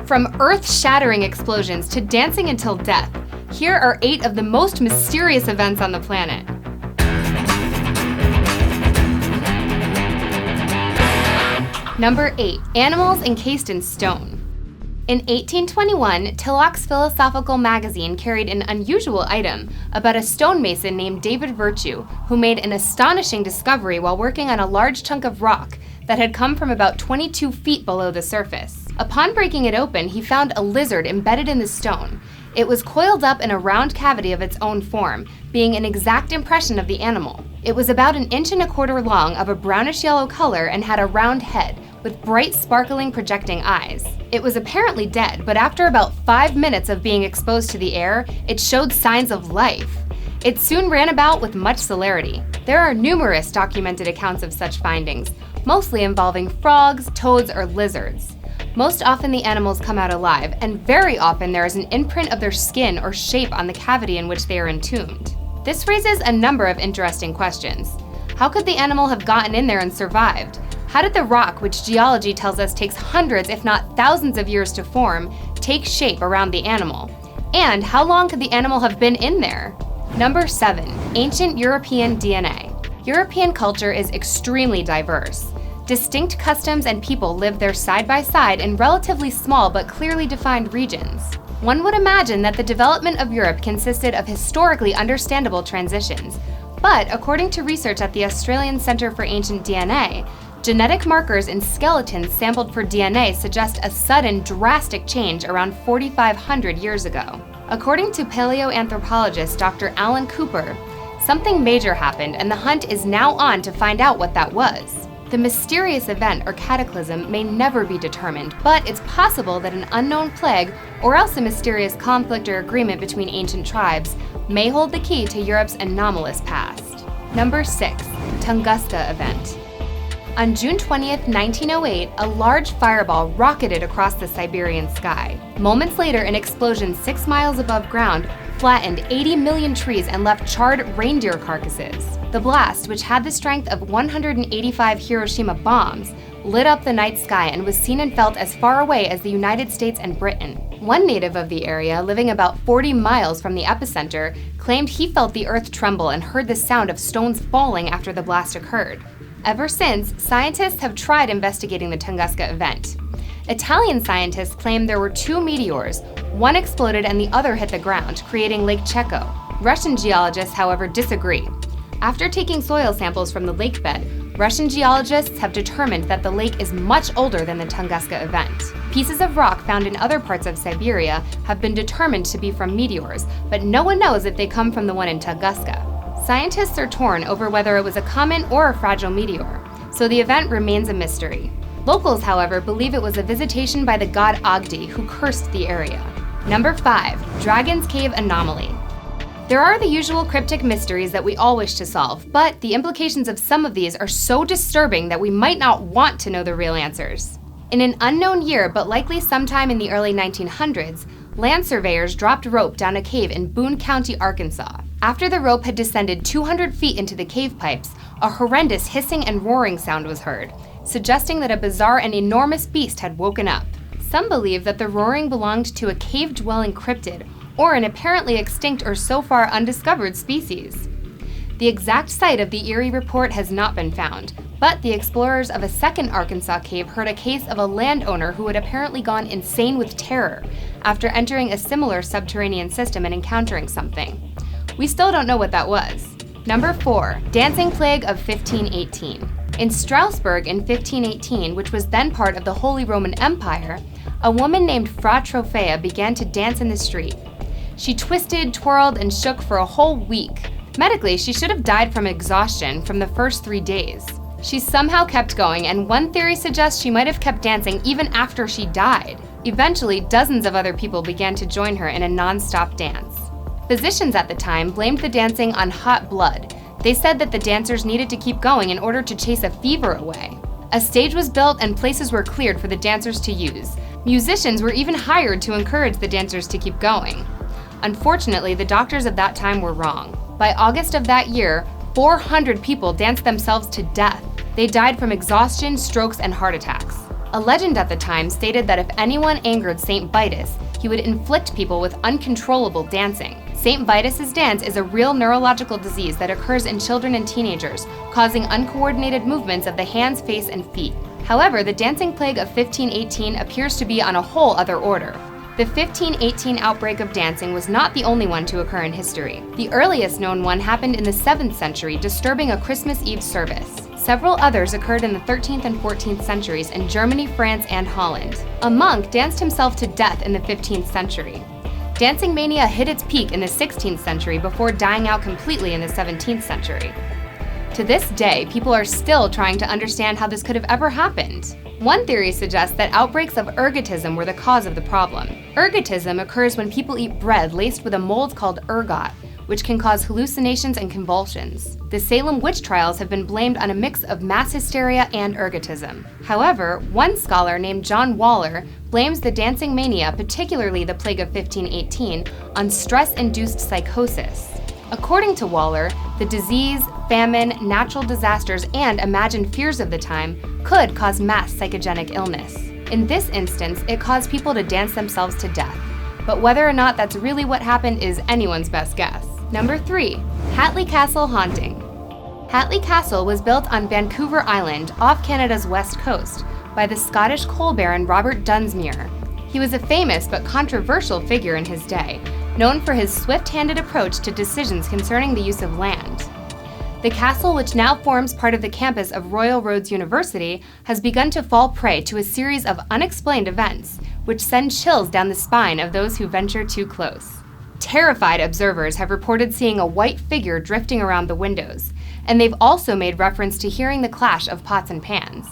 From earth-shattering explosions to dancing until death, here are 8 of the most mysterious events on the planet. Number 8. Animals encased in stone. In 1821, Tilloch's philosophical magazine carried an unusual item about a stonemason named David Virtue, who made an astonishing discovery while working on a large chunk of rock that had come from about 22 feet below the surface. Upon breaking it open, he found a lizard embedded in the stone. It was coiled up in a round cavity of its own form, being an exact impression of the animal. It was about 1 1/4 inches long, of a brownish yellow color, and had a round head, with bright, sparkling, projecting eyes. It was apparently dead, but after about 5 minutes of being exposed to the air, it showed signs of life. It soon ran about with much celerity. There are numerous documented accounts of such findings, mostly involving frogs, toads, or lizards. Most often the animals come out alive, and very often there is an imprint of their skin or shape on the cavity in which they are entombed. This raises a number of interesting questions. How could the animal have gotten in there and survived? How did the rock, which geology tells us takes hundreds if not thousands of years to form, take shape around the animal? And how long could the animal have been in there? Number 7. Ancient European DNA. European culture is extremely diverse. Distinct customs and people live there side by side in relatively small but clearly defined regions. One would imagine that the development of Europe consisted of historically understandable transitions, but according to research at the Australian Centre for Ancient DNA, genetic markers in skeletons sampled for DNA suggest a sudden, drastic change around 4,500 years ago. According to paleoanthropologist Dr. Alan Cooper, something major happened and the hunt is now on to find out what that was. The mysterious event or cataclysm may never be determined, but it's possible that an unknown plague or else a mysterious conflict or agreement between ancient tribes may hold the key to Europe's anomalous past. Number 6. Tunguska event. On June 20th, 1908, a large fireball rocketed across the Siberian sky. Moments later, an explosion 6 miles above ground flattened 80 million trees and left charred reindeer carcasses. The blast, which had the strength of 185 Hiroshima bombs, lit up the night sky and was seen and felt as far away as the United States and Britain. One native of the area, living about 40 miles from the epicenter, claimed he felt the earth tremble and heard the sound of stones falling after the blast occurred. Ever since, scientists have tried investigating the Tunguska event. Italian scientists claim there were 2 meteors. One exploded and the other hit the ground, creating Lake Checo. Russian geologists, however, disagree. After taking soil samples from the lake bed, Russian geologists have determined that the lake is much older than the Tunguska event. Pieces of rock found in other parts of Siberia have been determined to be from meteors, but no one knows if they come from the one in Tunguska. Scientists are torn over whether it was a comet or a fragile meteor, so the event remains a mystery. Locals, however, believe it was a visitation by the god Agdi, who cursed the area. Number 5. Dragon's Cave Anomaly. There are the usual cryptic mysteries that we all wish to solve, but the implications of some of these are so disturbing that we might not want to know the real answers. In an unknown year, but likely sometime in the early 1900s, land surveyors dropped rope down a cave in Boone County, Arkansas. After the rope had descended 200 feet into the cave pipes, a horrendous hissing and roaring sound was heard, suggesting that a bizarre and enormous beast had woken up. Some believe that the roaring belonged to a cave-dwelling cryptid, or an apparently extinct or so far undiscovered species. The exact site of the eerie report has not been found, but the explorers of a second Arkansas cave heard a case of a landowner who had apparently gone insane with terror after entering a similar subterranean system and encountering something. We still don't know what that was. Number 4. Dancing Plague of 1518. In Strasbourg in 1518, which was then part of the Holy Roman Empire, a woman named Fra Trofea began to dance in the street. She twisted, twirled, and shook for a whole week. Medically, she should have died from exhaustion from the first 3 days. She somehow kept going, and one theory suggests she might have kept dancing even after she died. Eventually, dozens of other people began to join her in a non-stop dance. Physicians at the time blamed the dancing on hot blood. They said that the dancers needed to keep going in order to chase a fever away. A stage was built and places were cleared for the dancers to use. Musicians were even hired to encourage the dancers to keep going. Unfortunately, the doctors of that time were wrong. By August of that year, 400 people danced themselves to death. They died from exhaustion, strokes, and heart attacks. A legend at the time stated that if anyone angered Saint Vitus, he would inflict people with uncontrollable dancing. Saint Vitus's dance is a real neurological disease that occurs in children and teenagers, causing uncoordinated movements of the hands, face, and feet. However, the dancing plague of 1518 appears to be on a whole other order. The 1518 outbreak of dancing was not the only one to occur in history. The earliest known one happened in the 7th century, disturbing a Christmas Eve service. Several others occurred in the 13th and 14th centuries in Germany, France, and Holland. A monk danced himself to death in the 15th century. Dancing mania hit its peak in the 16th century before dying out completely in the 17th century. To this day, people are still trying to understand how this could have ever happened. One theory suggests that outbreaks of ergotism were the cause of the problem. Ergotism occurs when people eat bread laced with a mold called ergot, which can cause hallucinations and convulsions. The Salem witch trials have been blamed on a mix of mass hysteria and ergotism. However, one scholar named John Waller blames the dancing mania, particularly the plague of 1518, on stress-induced psychosis. According to Waller, the disease, famine, natural disasters, and imagined fears of the time could cause mass psychogenic illness. In this instance, it caused people to dance themselves to death. But whether or not that's really what happened is anyone's best guess. Number 3. HATLEY Castle haunting. HATLEY Castle was built on Vancouver Island, off Canada's west coast, by the Scottish coal baron Robert Dunsmuir. He was a famous but controversial figure in his day, known for his swift-handed approach to decisions concerning the use of land. The castle, which now forms part of the campus of Royal Roads University, has begun to fall prey to a series of unexplained events, which send chills down the spine of those who venture too close. Terrified observers have reported seeing a white figure drifting around the windows, and they've also made reference to hearing the clash of pots and pans.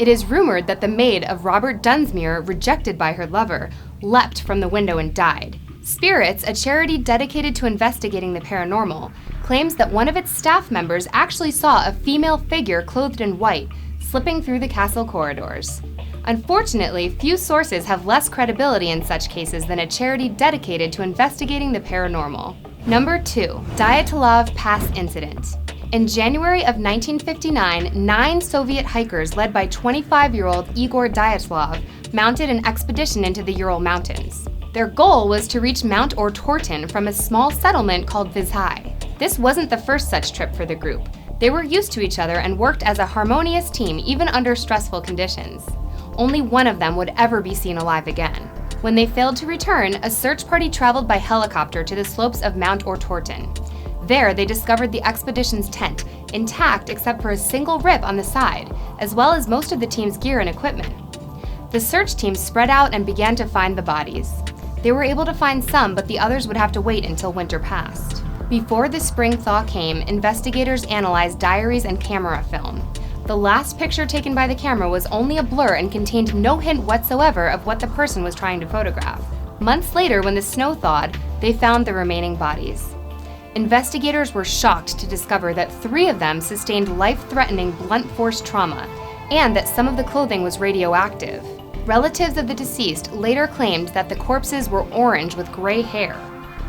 It is rumored that the maid of Robert Dunsmuir, rejected by her lover, leapt from the window and died. Spirits, a charity dedicated to investigating the paranormal, claims that one of its staff members actually saw a female figure clothed in white slipping through the castle corridors. Unfortunately, few sources have less credibility in such cases than a charity dedicated to investigating the paranormal. Number 2. DYATLOV Pass Incident. In January of 1959, 9 Soviet hikers led by 25-year-old Igor Dyatlov mounted an expedition into the Ural Mountains. Their goal was to reach Mount Ortorton from a small settlement called Vizhai. This wasn't the first such trip for the group. They were used to each other and worked as a harmonious team even under stressful conditions. Only one of them would ever be seen alive again. When they failed to return, a search party traveled by helicopter to the slopes of Mount Ortorton. There, they discovered the expedition's tent, intact except for a single rip on the side, as well as most of the team's gear and equipment. The search team spread out and began to find the bodies. They were able to find some, but the others would have to wait until winter passed. Before the spring thaw came, investigators analyzed diaries and camera film. The last picture taken by the camera was only a blur and contained no hint whatsoever of what the person was trying to photograph. Months later, when the snow thawed, they found the remaining bodies. Investigators were shocked to discover that 3 of them sustained life-threatening blunt force trauma, and that some of the clothing was radioactive. Relatives of the deceased later claimed that the corpses were orange with gray hair.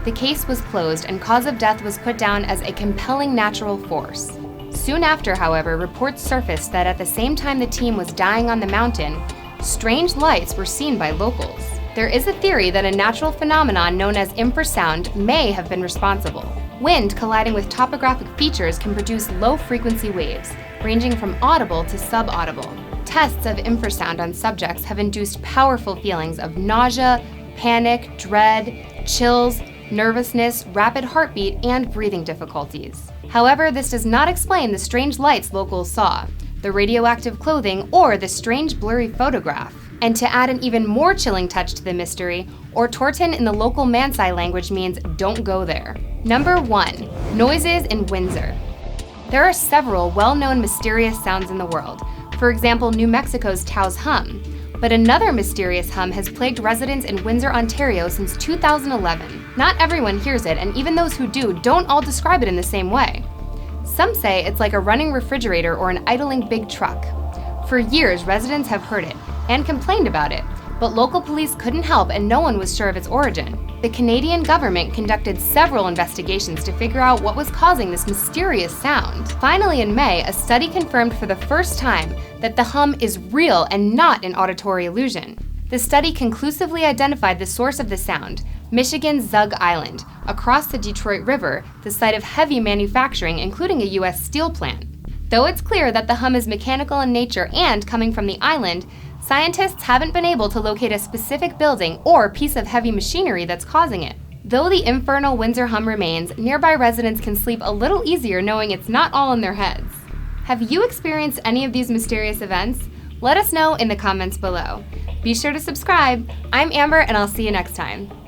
The case was closed and cause of death was put down as a compelling natural force. Soon after, however, reports surfaced that at the same time the team was dying on the mountain, strange lights were seen by locals. There is a theory that a natural phenomenon known as infrasound may have been responsible. Wind colliding with topographic features can produce low-frequency waves, ranging from audible to subaudible. Tests of infrasound on subjects have induced powerful feelings of nausea, panic, dread, chills, nervousness, rapid heartbeat, and breathing difficulties. However, this does not explain the strange lights locals saw, the radioactive clothing, or the strange blurry photograph. And to add an even more chilling touch to the mystery, Ortorton in the local Mansai language means "don't go there." Number 1. Noises in Windsor. There are several well-known mysterious sounds in the world. For example, New Mexico's Tow's hum. But another mysterious hum has plagued residents in Windsor, Ontario since 2011. Not everyone hears it, and even those who do don't all describe it in the same way. Some say it's like a running refrigerator or an idling big truck. For years, residents have heard it and complained about it, but local police couldn't help and no one was sure of its origin. The Canadian government conducted several investigations to figure out what was causing this mysterious sound. Finally, in May, a study confirmed for the first time that the hum is real and not an auditory illusion. The study conclusively identified the source of the sound, Michigan's Zug Island, across the Detroit River, the site of heavy manufacturing, including a U.S. steel plant. Though it's clear that the hum is mechanical in nature and coming from the island, scientists haven't been able to locate a specific building or piece of heavy machinery that's causing it. Though the infernal Windsor hum remains, nearby residents can sleep a little easier knowing it's not all in their heads. Have you experienced any of these mysterious events? Let us know in the comments below. Be sure to subscribe. I'm Amber, and I'll see you next time.